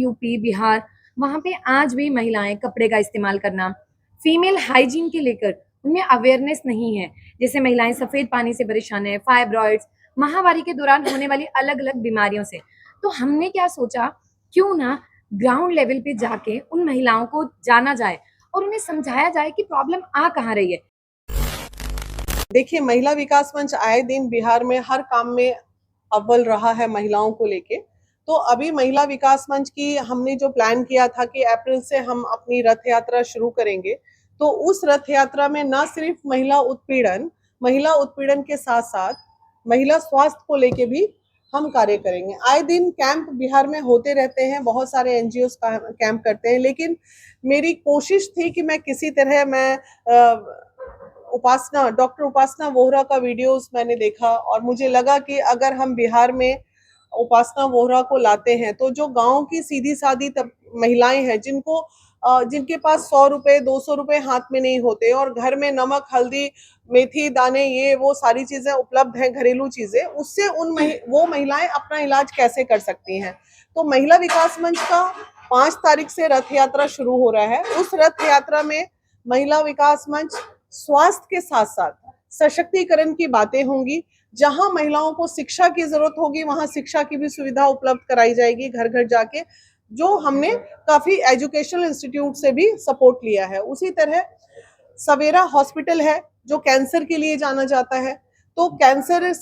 UP, Bihar, वहाँ पे आज भी महिलाएं कपड़े का इस्तेमाल करना, फीमेल हाइजीन के लेकर उनमें अवेयरनेस नहीं है। जैसे महिलाएं सफ़ेद पानी से परेशान है, फाइब्रॉइड्स, माहवारी के दौरान होने वाली अलग-अलग बीमारियों से। तो हमने क्या सोचा, क्यों ना ग्राउंड लेवल पे जाके उन महिलाओं को जाना जाए और उन्हें समझाया जाए कि प्रॉब्लम आ कहाँ रही है। देखिए, महिला विकास मंच आए दिन बिहार में हर काम में अव्वल रहा है महिलाओं को लेके। तो अभी महिला विकास मंच की हमने जो प्लान किया था कि अप्रैल से हम अपनी रथ यात्रा शुरू करेंगे, तो उस रथ यात्रा में न सिर्फ महिला उत्पीड़न के साथ साथ महिला स्वास्थ्य को लेके भी हम कार्य करेंगे। आए दिन कैंप बिहार में होते रहते हैं, बहुत सारे एनजीओ कैंप करते हैं, लेकिन मेरी कोशिश थी कि मैं किसी तरह डॉक्टर उपासना वोहरा का वीडियोस मैंने देखा और मुझे लगा कि अगर हम बिहार में उपासना वोहरा को लाते हैं तो जो गांव की सीधी सादी महिलाएं हैं जिनके पास 100 रुपए 200 रुपए हाथ में नहीं होते और घर में नमक, हल्दी, मेथी दाने, ये वो सारी चीजें उपलब्ध हैं, घरेलू चीजें, उससे वो महिलाएं अपना इलाज कैसे कर सकती हैं। तो महिला विकास मंच का 5 तारीख से रथ यात्रा शुरू हो रहा है। उस रथ यात्रा में महिला विकास मंच स्वास्थ्य के साथ साथ सशक्तिकरण की बातें होंगी। जहां महिलाओं को शिक्षा की जरूरत होगी वहां शिक्षा की भी सुविधा उपलब्ध कराई जाएगी घर घर जाके, जो हमने काफी एजुकेशनल इंस्टीट्यूट से भी सपोर्ट लिया है। उसी तरह सवेरा हॉस्पिटल है जो कैंसर के लिए जाना जाता है, तो कैंसर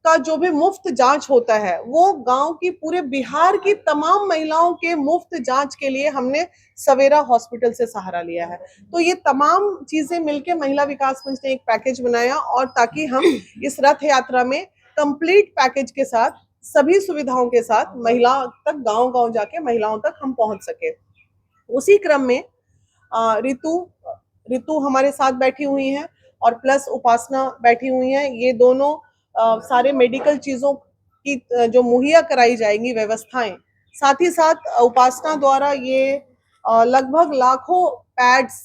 का जो भी मुफ्त जांच होता है वो गांव की पूरे बिहार की तमाम महिलाओं के मुफ्त जांच के लिए हमने सवेरा हॉस्पिटल से सहारा लिया है। तो ये तमाम चीजें मिलके महिला विकास मंच ने एक पैकेज बनाया और ताकि हम इस रथ यात्रा में कंप्लीट पैकेज के साथ सभी सुविधाओं के साथ महिला तक, गांव गांव जाके महिलाओं तक हम पहुंच सके। उसी क्रम में ऋतु हमारे साथ बैठी हुई हैं और प्लस उपासना बैठी हुई हैं। ये दोनों सारे मेडिकल चीजों की जो मुहैया कराई जाएंगी व्यवस्थाएं, साथ ही साथ उपासना द्वारा ये लगभग लाखों पैड्स,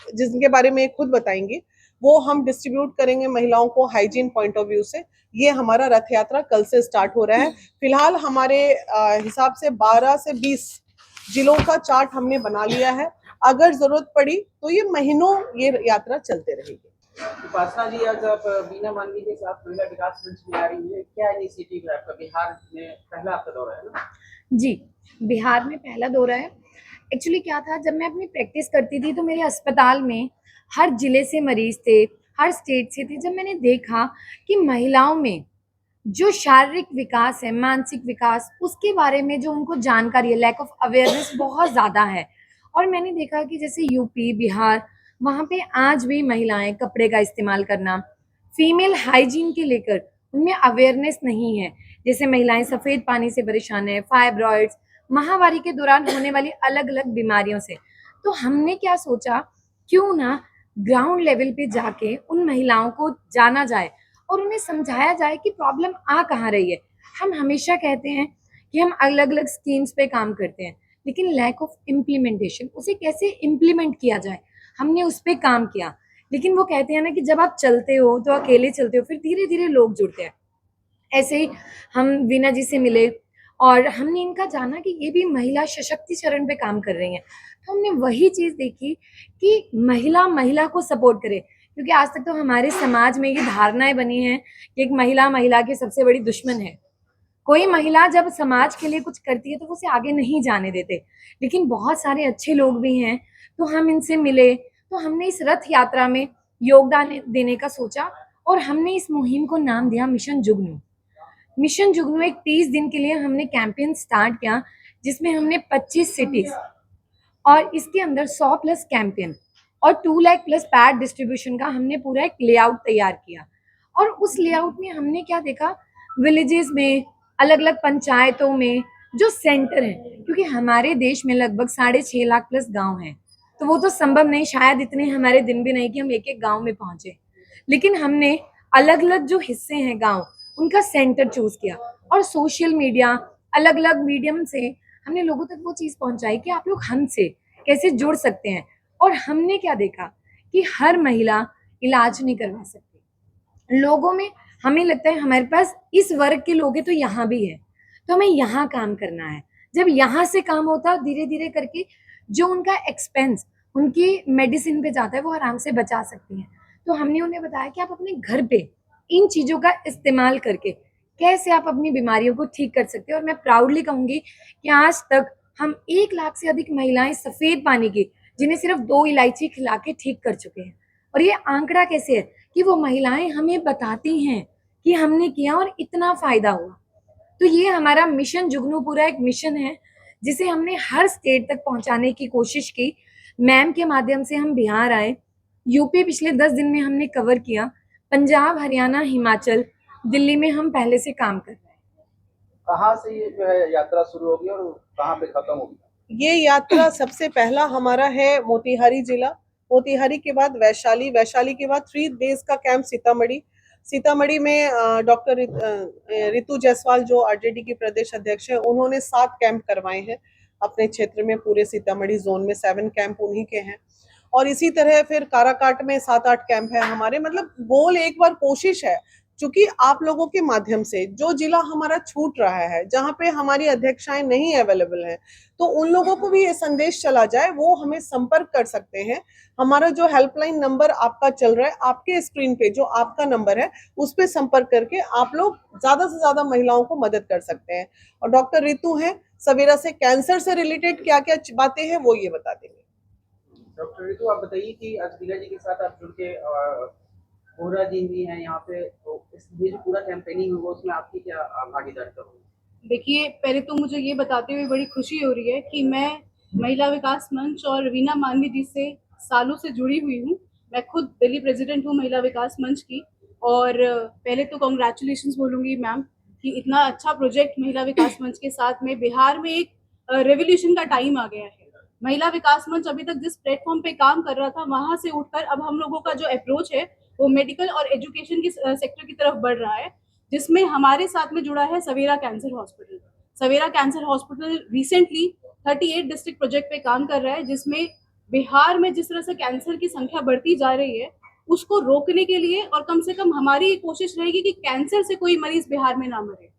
जिनके बारे में खुद बताएंगी, वो हम डिस्ट्रीब्यूट करेंगे महिलाओं को हाइजीन पॉइंट ऑफ व्यू से। ये हमारा रथ यात्रा कल से स्टार्ट हो रहा है। फिलहाल हमारे हिसाब से 12 से 20 जिलों का चार्ट हमने बना लिया है। अगर जरूरत पड़ी तो ये महीनों ये यात्रा चलते रहेगी। उपासना जी, आज आप बीना मानवी के साथ महिला विकास मंच में आ रही है, क्या इनिशिएटिव है आपका? बिहार में पहला आपका दौरा है ना? जी, बिहार में पहला दौरा है। एक्चुअली क्या था, जब मैं अपनी प्रैक्टिस करती थी तो मेरे अस्पताल में हर जिले से मरीज थे, हर स्टेट से थे। जब मैंने देखा कि महिलाओं में जो शारीरिक विकास है, मानसिक विकास, उसके बारे में जो उनको जानकारी है, लैक ऑफ अवेयरनेस बहुत ज़्यादा है। और मैंने देखा कि जैसे यूपी, बिहार, वहाँ पे आज भी महिलाएं कपड़े का इस्तेमाल करना, फीमेल हाइजीन के लेकर उनमें अवेयरनेस नहीं है। जैसे महिलाएं सफ़ेद पानी से परेशान है, फाइब्रॉइड्स, माहवारी के दौरान होने वाली अलग-अलग बीमारियों से। तो हमने क्या सोचा, क्यों ना ग्राउंड लेवल पे जाके उन महिलाओं को जाना जाए और उन्हें समझाया जाए कि प्रॉब्लम आ कहाँ रही है। हम हमेशा कहते हैं कि हम अलग-अलग स्कीम्स पे काम करते हैं, लेकिन लैक ऑफ इम्प्लीमेंटेशन, उसे कैसे इम्प्लीमेंट किया जाए, हमने उस पे काम किया। लेकिन वो कहते हैं ना कि जब आप चलते हो तो अकेले चलते हो, फिर धीरे-धीरे लोग जुड़ते हैं। ऐसे ही हम वीना जी से मिले और हमने इनका जाना कि ये भी महिला सशक्तिकरण पे काम कर रही हैं। तो हमने वही चीज़ देखी कि महिला को सपोर्ट करे, क्योंकि आज तक तो हमारे समाज में ये धारणाएँ बनी हैं कि एक महिला की सबसे बड़ी दुश्मन है। कोई महिला जब समाज के लिए कुछ करती है तो उसे आगे नहीं जाने देते, लेकिन बहुत सारे अच्छे लोग भी हैं। तो हम इनसे मिले, तो हमने इस रथ यात्रा में योगदान देने का सोचा और हमने इस मुहिम को नाम दिया मिशन जुगनू। मिशन जुगनू एक 30 दिन के लिए हमने कैंपेन स्टार्ट किया, जिसमें हमने 25 सिटीज और इसके अंदर 100 प्लस कैंपेन और 2 लाख प्लस पैड डिस्ट्रीब्यूशन का हमने पूरा एक लेआउट तैयार किया। और उस लेआउट में हमने क्या देखा, विलेजेस में, अलग अलग पंचायतों में जो सेंटर हैं, क्योंकि हमारे देश में लगभग 6.5 लाख प्लस गांव हैं, तो वो तो संभव नहीं, शायद इतने हमारे दिन भी नहीं कि हम एक एक गांव में पहुंचे। लेकिन हमने अलग अलग जो हिस्से हैं गांव, उनका सेंटर चूज किया और सोशल मीडिया, अलग अलग मीडियम से हमने लोगों तक वो चीज़ पहुंचाई कि आप लोग हमसे कैसे जुड़ सकते हैं। और हमने क्या देखा कि हर महिला इलाज नहीं करवा सकती। लोगों में हमें लगता है हमारे पास इस वर्ग के लोग हैं तो यहाँ भी है, तो हमें यहाँ काम करना है। जब यहाँ से काम होता है धीरे धीरे करके जो उनका एक्सपेंस उनकी मेडिसिन पे जाता है वो आराम से बचा सकती हैं। तो हमने उन्हें बताया कि आप अपने घर पे इन चीज़ों का इस्तेमाल करके कैसे आप अपनी बीमारियों को ठीक कर सकते हैं। और मैं प्राउडली कहूँगी कि आज तक हम 1 लाख से अधिक महिलाएं सफ़ेद पानी की जिन्हें सिर्फ 2 इलायची खिला के ठीक कर चुके हैं। और ये आंकड़ा कैसे है कि वो महिलाएं हमें बताती हैं कि हमने किया और इतना फ़ायदा हुआ। तो ये हमारा मिशन जुगनू पूरा एक मिशन है जिसे हमने हर स्टेट तक पहुंचाने की कोशिश की। मैम के माध्यम से हम बिहार आए, यूपी पिछले 10 दिन में हमने कवर किया, पंजाब, हरियाणा, हिमाचल, दिल्ली में हम पहले से काम कर रहे हैं। कहाँ से ये जो है यात्रा शुरू होगी और कहाँ पे खत्म होगी? ये यात्रा सबसे पहला हमारा है मोतिहारी जिला, मोतिहारी के बाद वैशाली, वैशाली के बाद 3 डेज का कैंप सीतामढ़ी। सीतामढ़ी में डॉक्टर रितु जायसवाल जो आरजेडी की प्रदेश अध्यक्ष है, उन्होंने 7 कैंप करवाए हैं अपने क्षेत्र में। पूरे सीतामढ़ी जोन में 7 कैंप उन्हीं के हैं। और इसी तरह फिर काराकाट में 7-8 कैंप है हमारे। मतलब गोल एक बार कोशिश है, क्योंकि आप लोगों के माध्यम से जो जिला हमारा छूट रहा है, जहाँ पे हमारी अध्यक्षाएं नहीं अवेलेबल हैं, तो उन लोगों को भी ये संदेश चला जाए, वो हमें संपर्क कर सकते हैं। हमारा जो हेल्पलाइन नंबर आपका चल रहा है, आपके स्क्रीन पे जो आपका नंबर है, उस पे संपर्क करके आप लोग ज्यादा से ज्यादा महिलाओं को मदद कर सकते हैं। और डॉक्टर रितु हैं सवेरा से, कैंसर से रिलेटेड क्या क्या बातें हैं वो ये बता देंगे। डॉक्टर रितु, आप बताइए कि आज दिला जी के साथ आप जुड़ के बोहरा जी भी हैं यहाँ पे, तो ये जो पूरा कैंपेनिंग होगा उसमें आपकी क्या भागीदारी होगी? देखिए, पहले तो मुझे ये बताते हुए बड़ी खुशी हो रही है कि मैं महिला विकास मंच और रवीना मानवी जी से सालों से जुड़ी हुई हूँ। मैं खुद दिल्ली प्रेसिडेंट हूँ महिला विकास मंच की। और पहले तो कॉन्ग्रेचुलेशंस बोलूँगी मैम कि इतना अच्छा प्रोजेक्ट महिला विकास मंच के साथ में बिहार में एक रेवोल्यूशन का टाइम आ गया है। महिला विकास मंच अभी तक जिस प्लेटफॉर्म पे काम कर रहा था, वहाँ से उठकर अब हम लोगों का जो अप्रोच है वो मेडिकल और एजुकेशन की सेक्टर की तरफ बढ़ रहा है, जिसमें हमारे साथ में जुड़ा है Savera cancer hospital. Savera cancer hospital recently 38 district project पे काम कर रहा है, जिसमें बिहार में जिस तरह से कैंसर की संख्या बढ़ती जा रही है उसको रोकने के लिए, और कम से कम हमारी कोशिश रहेगी कि कैंसर से कोई मरीज बिहार में ना मरे।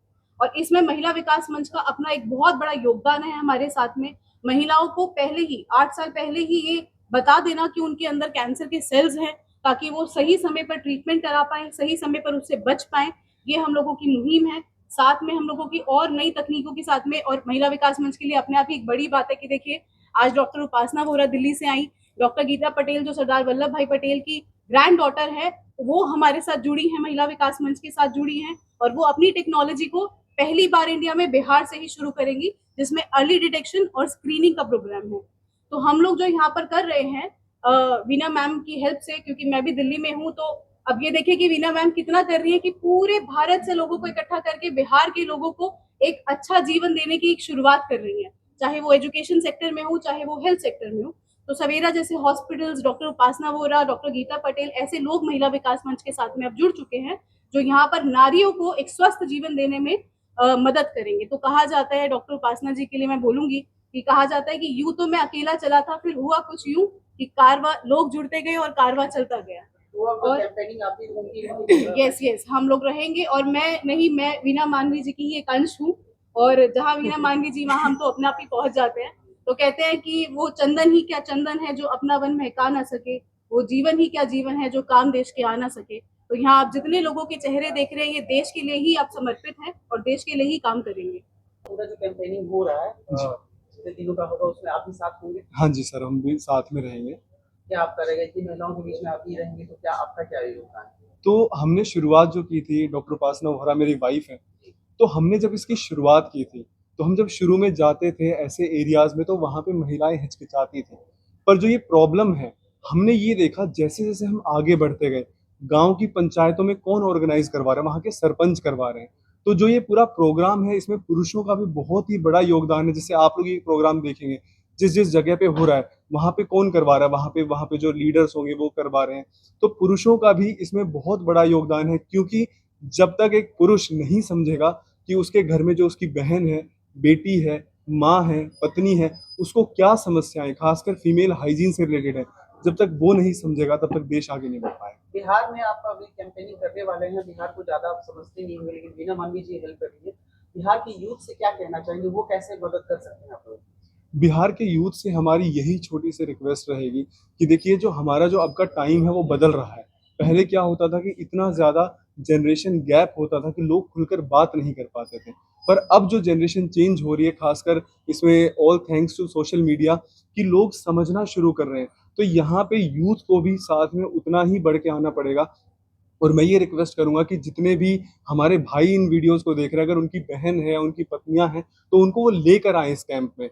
और इसमें महिला विकास मंच का अपना एक बहुत बड़ा योगदान है हमारे साथ में। महिलाओं को पहले ही 8 साल पहले ही ये बता देना कि उनके अंदर कैंसर के सेल्स हैं, ताकि वो सही समय पर ट्रीटमेंट करा पाए, सही समय पर उससे बच पाए। ये हम लोगों की मुहिम है। साथ में हम लोगों की और नई तकनीकों के साथ में, और महिला विकास मंच के लिए अपने आप ही एक बड़ी बात है कि देखिए, आज डॉक्टर उपासना वोहरा दिल्ली से आई, डॉक्टर गीता पटेल जो सरदार वल्लभ भाई पटेल की ग्रैंड डॉटर है, वो हमारे साथ जुड़ी है, महिला विकास मंच के साथ जुड़ी हैं। और वो अपनी टेक्नोलॉजी को पहली बार इंडिया में बिहार से ही शुरू करेंगी, जिसमें अर्ली डिटेक्शन और स्क्रीनिंग का प्रोग्राम है। तो हम लोग जो यहाँ पर कर रहे हैं वीना मैम की हेल्प से, क्योंकि मैं भी दिल्ली में हूँ, तो अब ये देखिए कि वीना मैम कितना कर रही है कि पूरे भारत से लोगों को इकट्ठा करके बिहार के लोगों को एक अच्छा जीवन देने की एक शुरुआत कर रही है, चाहे वो एजुकेशन सेक्टर में हो, चाहे वो हेल्थ सेक्टर में हो। तो सवेरा जैसे हॉस्पिटल्स, डॉक्टर उपासना वोहरा, डॉक्टर गीता पटेल, ऐसे लोग महिला विकास मंच के साथ में अब जुड़ चुके हैं, जो यहाँ पर नारियों को एक स्वस्थ जीवन देने में मदद करेंगे। तो कहा जाता है, डॉक्टर उपासना जी के लिए मैं बोलूंगी कि कहा जाता है कि यूं तो मैं अकेला चला था, फिर हुआ कुछ यूं कि कारवा लोग जुड़ते गए और कारवा चलता गया। और कैंपेनिंग आप भी उनकी यस हम लोग रहेंगे। और मैं वीना मानवी जी की ही एक अंश हूँ, और जहाँ वीना मानवी जी वहाँ हम तो अपने आप ही पहुंच जाते हैं। तो कहते हैं कि वो चंदन ही क्या चंदन है जो अपना वन महका ना सके, वो जीवन ही क्या जीवन है जो काम देश के आ ना सके। तो यहाँ आप जितने लोगों के चेहरे देख रहे हैं, ये देश के लिए ही आप समर्पित हैं और देश के लिए ही काम करेंगे। पूरा जो कैंपेनिंग हो रहा है जितने दिनों का होगा उसमें आप भी साथ होंगे? हाँ जी सर, हम भी साथ में रहेंगे। क्या आपका रहेगा, इतनी महिलाओं के बीच में आप भी रहेंगे, तो क्या आपका क्या योगदान है? तो हमने शुरुआत जो की थी, डॉक्टर उपासना वोहरा मेरी वाइफ है, तो हमने जब इसकी शुरुआत की थी, तो हम जब शुरू में जाते थे ऐसे एरियाज़ में, तो वहाँ पे महिलाएं हिचकिचाती थी। पर जो ये प्रॉब्लम है, हमने ये देखा जैसे जैसे हम आगे बढ़ते गए, गांव की पंचायतों में कौन ऑर्गेनाइज करवा रहा है, वहाँ के सरपंच करवा रहे हैं। तो जो ये पूरा प्रोग्राम है, इसमें पुरुषों का भी बहुत ही बड़ा योगदान है। जैसे आप लोग ये प्रोग्राम देखेंगे, जिस जिस जगह पे हो रहा है, वहाँ पे कौन करवा रहा है, वहाँ पे जो लीडर्स होंगे वो करवा रहे हैं। तो पुरुषों का भी इसमें बहुत बड़ा योगदान है, क्योंकि जब तक एक पुरुष नहीं समझेगा कि उसके घर में जो उसकी बहन है, बेटी है, माँ है, पत्नी है, उसको क्या समस्याएं, खासकर फीमेल हाइजीन से रिलेटेड है, जब तक वो नहीं समझेगा तब तक देश आगे नहीं बढ़ पाएगा। बिहार में आप अभी कैंपेनिंग करने वाले हैं, बिहार को ज्यादा आप समझते नहीं होंगे, लेकिन वीना मानवी जी हेल्प कर रही है। बिहार की यूथ से क्या कहना चाहेंगे, वो कैसे मदद कर सकते हैं आप लोग? बिहार के यूथ से हमारी यही छोटी सी रिक्वेस्ट रहेगी कि देखिए, जो हमारा जो अब का टाइम है वो बदल रहा है। पहले क्या होता था कि इतना ज़्यादा जनरेशन गैप होता था कि लोग खुलकर बात नहीं कर पाते थे। पर अब जो जनरेशन चेंज हो रही है, ख़ासकर इसमें all thanks to social media, कि लोग समझना शुरू कर रहे हैं। तो यहाँ पे यूथ को भी साथ में उतना ही बढ़ के आना पड़ेगा। और मैं ये रिक्वेस्ट करूँगा कि जितने भी हमारे भाई इन वीडियोज़ को देख रहे हैं, अगर उनकी बहन है, उनकी पत्नियाँ हैं, तो उनको वो लेकर आएँ इस कैंप में।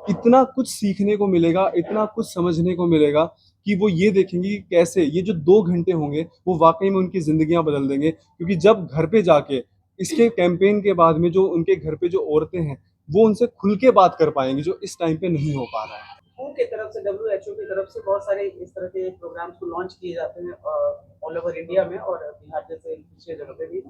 इतना कुछ सीखने को मिलेगा, इतना कुछ समझने को मिलेगा कि वो ये देखेंगे कि कैसे ये जो 2 घंटे होंगे, वो वाक़ई में उनकी ज़िंदगियाँ बदल देंगे। क्योंकि जब घर पे जाके इसके कैंपेन के बाद में जो उनके घर पे जो औरतें हैं, वो उनसे खुल के बात कर पाएँगी, जो इस टाइम पे नहीं हो पा रहा है। WHO की तरफ से, WHO की तरफ से बहुत सारे इस तरह के प्रोग्राम्स को लॉन्च किए जाते हैं ऑल ओवर इंडिया में और बिहार जैसे दूसरे जगह पे भी।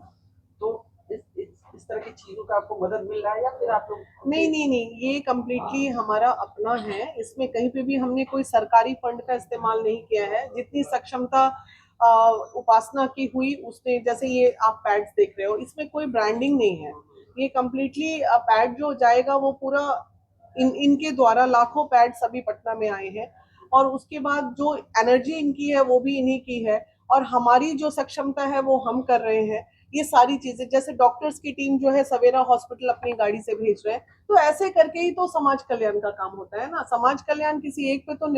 तो इस तरह की चीज़ों का आपको मदद मिल रहा है या फिर आप लोग? नहीं नहीं नहीं, ये कम्प्लीटली हमारा अपना है। इसमें कहीं पे भी हमने कोई सरकारी फंड का इस्तेमाल नहीं किया है। जितनी सक्षमता अ, उपासना की हुई उसने, जैसे ये आप पैड्स देख रहे हो, इसमें कोई ब्रांडिंग नहीं है। ये कम्प्लीटली पैड जो जाएगा वो पूरा इनके द्वारा लाखों पैड सभी पटना में आए हैं, और उसके बाद जो एनर्जी इनकी है वो भी इन्हीं की है, और हमारी जो सक्षमता है वो हम कर रहे हैं। ये सारी चीजें, जैसे डॉक्टर्स की टीम जो है सवेरा हॉस्पिटल अपनी गाड़ी से भेज रहे हैं, तो ऐसे करके ही तो समाज कल्याण का काम होता है ना। समाज कल्याण किसी एक पे तो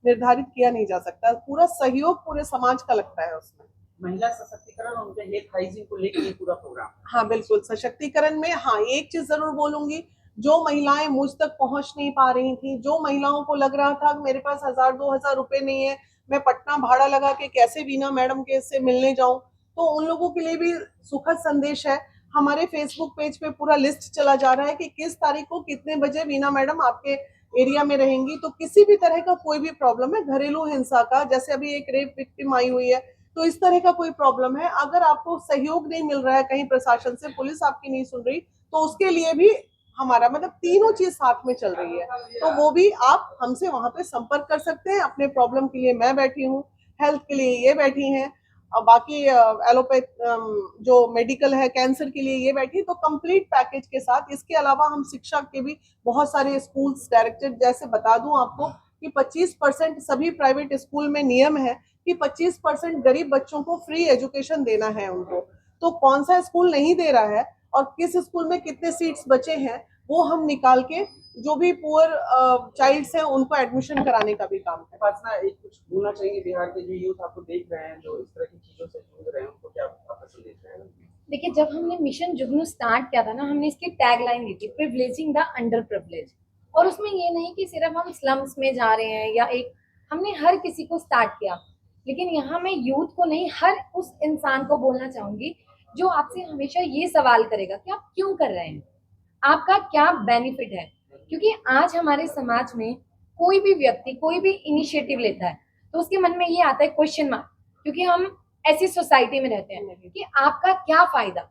निर्धारित किया नहीं जा सकता, पूरा सहयोग पूरे समाज का लगता है उसमें। महिला सशक्तिकरण और उनके हेल्थ हाइजीन को लेकर ये पूरा प्रोग्राम। हाँ बिल्कुल, सशक्तिकरण में हाँ एक चीज जरूर बोलूंगी, जो महिलाएं मुझ तक पहुंच नहीं पा रही थी, जो महिलाओं को लग रहा था कि मेरे पास 1000-2000 रुपए नहीं है, मैं पटना भाड़ा लगा के कैसे वीना मैडम के से मिलने जाऊं, तो उन लोगों के लिए भी सुखद संदेश है। हमारे फेसबुक पेज पे पूरा लिस्ट चला जा रहा है कि किस तारीख को कितने बजे वीना मैडम आपके एरिया में रहेंगी। तो किसी भी तरह का कोई भी प्रॉब्लम है, घरेलू हिंसा का, जैसे अभी एक रेप विक्टिम आई हुई है, तो इस तरह का कोई प्रॉब्लम है, अगर आपको सहयोग नहीं मिल रहा है कहीं प्रशासन से, पुलिस आपकी नहीं सुन रही, तो उसके लिए भी हमारा मतलब तीनों चीज साथ में चल रही है। तो वो भी आप हमसे वहां पे संपर्क कर सकते हैं। अपने प्रॉब्लम के लिए मैं बैठी हूँ, हेल्थ के लिए ये बैठी हैं, और बाकी एलोपैथ जो मेडिकल है, कैंसर के लिए ये बैठी, तो कंप्लीट पैकेज के साथ। इसके अलावा हम शिक्षा के भी बहुत सारे स्कूल्स डायरेक्टेड, जैसे बता दूं आपको कि 25% सभी प्राइवेट स्कूल में नियम है कि 25% गरीब बच्चों को फ्री एजुकेशन देना है उनको। तो कौन सा स्कूल नहीं दे रहा है और किस स्कूल में कितने सीट्स बचे हैं, वो हम निकाल के जो भी पुअर चाइल्ड्स हैं उनको एडमिशन कराने का भी काम करें। उपासना, एक कुछ बोलना चाहेंगे बिहार के जो यूथ आपको देख रहे हैं, जो इस तरह की चीजों से जूझ रहे हैं, उनको क्या आपका संदेश रहेगा? देखिए, जब हमने मिशन जुगनू स्टार्ट किया था ना, हमने इसकी टैगलाइन दी थी, प्रिविलेजिंग द अंडर प्रिविलेज। और उसमें ये नहीं कि सिर्फ हम स्लम्स में जा रहे हैं या एक, हमने हर किसी को स्टार्ट किया। लेकिन यहाँ मैं यूथ को नहीं, हर उस इंसान को बोलना चाहूंगी जो आपसे हमेशा ये सवाल करेगा कि आप क्यों कर रहे हैं, आपका क्या बेनिफिट है। क्योंकि आज हमारे समाज में कोई भी व्यक्ति कोई भी इनिशिएटिव लेता है तो उसके मन में ये आता है क्वेश्चन मार्क, क्योंकि हम ऐसी सोसाइटी में रहते हैं कि आपका क्या फायदा।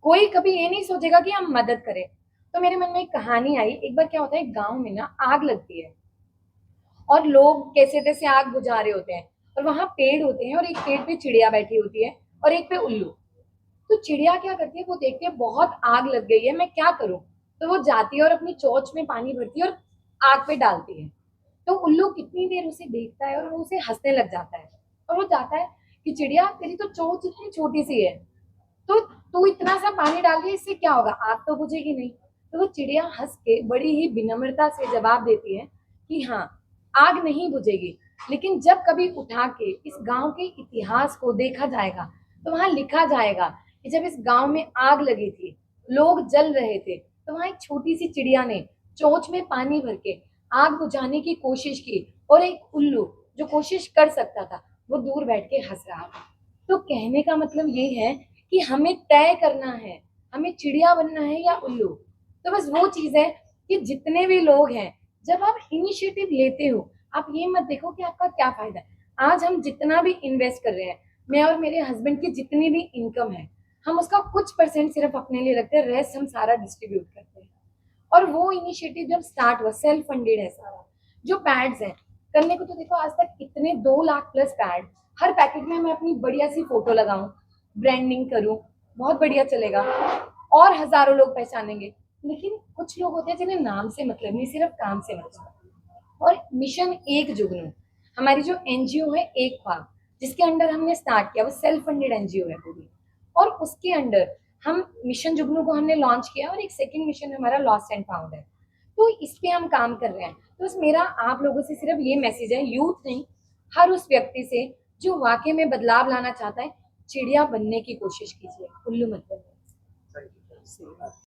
कोई कभी ये नहीं सोचेगा कि हम मदद करें। तो मेरे मन में एक कहानी आई, एक बार क्या होता है, गांव में ना आग लगती है और लोग कैसे तैसे आग बुझा रहे होते हैं, और वहां पेड़ होते हैं और एक पेड़ पे चिड़िया बैठी होती है और एक पे उल्लू। तो चिड़िया क्या करती है, वो देखती है बहुत आग लग गई है, मैं क्या करूं। तो वो जाती है और अपनी चोंच में पानी भरती है और आग पे डालती है। तो उल्लू कितनी देर उसे देखता है और वो उसे हंसने लग जाता है, और वो जाता है कि चिड़िया तेरी तो चोंच इतनी छोटी सी है, तो तू इतना सा पानी डाल के इससे क्या होगा, आग तो बुझेगी नहीं। तो वो चिड़िया हंस के बड़ी ही विनम्रता से जवाब देती है कि हाँ, आग नहीं बुझेगी, लेकिन जब कभी उठा के इस गांव के इतिहास को देखा जाएगा तो वहां लिखा जाएगा कि जब इस गांव में आग लगी थी, लोग जल रहे थे, तो वहां एक छोटी सी चिड़िया ने चोंच में पानी भर के आग बुझाने की कोशिश की, और एक उल्लू जो कोशिश कर सकता था वो दूर बैठ के हंस रहा था। तो कहने का मतलब ये है कि हमें तय करना है, हमें चिड़िया बनना है या उल्लू। तो बस वो चीज है कि जितने भी लोग हैं, जब आप इनिशिएटिव लेते हो, आप ये मत देखो कि आपका क्या फायदा है। आज हम जितना भी इन्वेस्ट कर रहे हैं, मैं और मेरे हस्बैंड की जितनी भी इनकम है, हम उसका कुछ परसेंट सिर्फ अपने लिए रखते हैं, रेस्ट हम सारा डिस्ट्रीब्यूट करते हैं। और वो इनिशिएटिव जब स्टार्ट हुआ, सेल्फ फंडेड है सारा। जो पैड्स हैं, करने को तो देखो आज तक इतने 2 लाख प्लस पैड, हर पैकेट में मैं अपनी बढ़िया सी फोटो लगाऊं, ब्रांडिंग करूं, बहुत बढ़िया चलेगा। और हजारों लोग पहचानेंगे। लेकिन कुछ लोग होते हैं जिन्हें नाम से मतलब नहीं, सिर्फ काम से मतलब। और मिशन एक जुगनू, हमारी जो एनजीओ है एक ख्वाब, जिसके अंडर हमने स्टार्ट किया, वो सेल्फ फंडेड एनजीओ है पूरी, और उसके अंडर हम मिशन जुगनू को हमने लॉन्च किया, और एक सेकंड मिशन हमारा लॉस्ट एंड फाउंड है। तो इस पे हम काम कर रहे हैं। तो बस मेरा आप लोगों से सिर्फ ये मैसेज है, यूथ नहीं, हर उस व्यक्ति से जो वाकई में बदलाव लाना चाहता है, चिड़िया बनने की कोशिश कीजिए, उल्लू मत बनिए। Thank you.